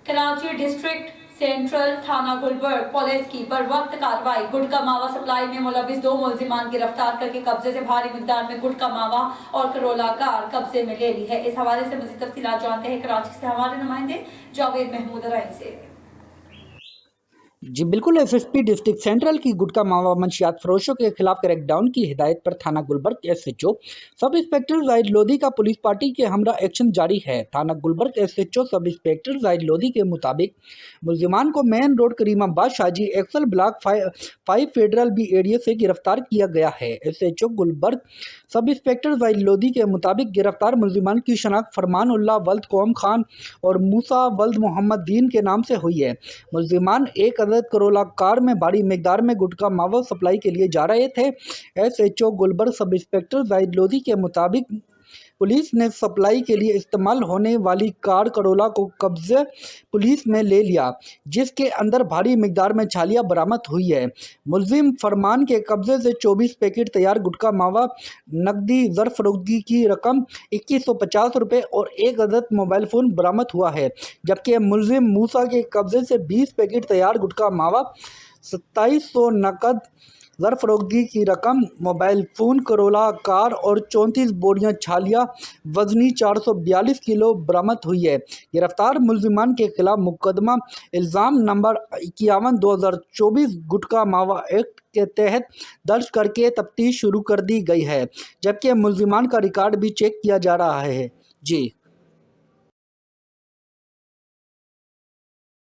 Karachi district central थाना Gulberg police की बर वक्त कार्रवाई। गुटखा मावा सप्लाई में मुलविस 2 मुलजिमान गिरफ्तार करके कब्जे से भारी मिकदार में गुटखा मावा और करोला कार कब्जे में ले ली है। इस हवाले से मज़ीद तफसीलात जानते हैं कराची से हमारे नुमाइंदे जावेद महमूद राय से। जी बिल्कुल, एसएसपी डिस्ट्रिक्ट सेंट्रल की गुटखा मावा मंशियात फरोशों के खिलाफ क्रैकडाउन की हिदायत पर थाना Gulberg SHO sub inspector Zahid Lodhi का पुलिस पार्टी के हमरा एक्शन जारी है। थाना Gulberg SHO sub inspector Zahid Lodhi के मुताबिक मुलजिमान को मेन रोड करीमाबाद शाहजी एक्सल ब्लॉक 5 फेडरल बी एरिया से गिरफ्तार किया गया है। एसएचओ गुलबर्ग सब इंस्पेक्टर जाहिद लोधी के मुताबिक गिरफ्तार मुलजिमान की शनाख्त फरमान उल्लाह वल्द कौम खान और मूसा वल्द मोहम्मद दीन के नाम से हुई है। मुलजिमान एक करोला कार में भारी मिकदार में गुटखा मावा सप्लाई के लिए जा रहे थे। एसएचओ गुलबर्ग सब इंस्पेक्टर जाहिद लोधी के मुताबिक पुलिस ने सप्लाई के लिए इस्तेमाल होने वाली कार करोला को कब्जे पुलिस में ले लिया, जिसके अंदर भारी मिकदार में छालियां बरामद हुई है। मुलजिम फरमान के कब्जे से 24 पैकेट तैयार गुटखा मावा, नकदी ज़र फरोख्ती की रकम 2150 रुपये और एक अदद मोबाइल फ़ोन बरामद हुआ है, जबकि मुलजिम मूसा के कब्जे से 20 पैकेट तैयार गुटखा मावा, 2700 नकद ज़र फरोख्ती की रकम, मोबाइल फ़ोन, करोला कार और 34 बोरियां छालियां वजनी 442 किलो बरामद हुई है। गिरफ्तार मुलजिमान के खिलाफ मुकदमा इल्ज़ाम नंबर 51/2024 गुटखा मावा एक्ट के तहत दर्ज करके तफ्तीश शुरू कर दी गई है, जबकि मुलजिमान का रिकॉर्ड भी चेक किया जा रहा है। जी।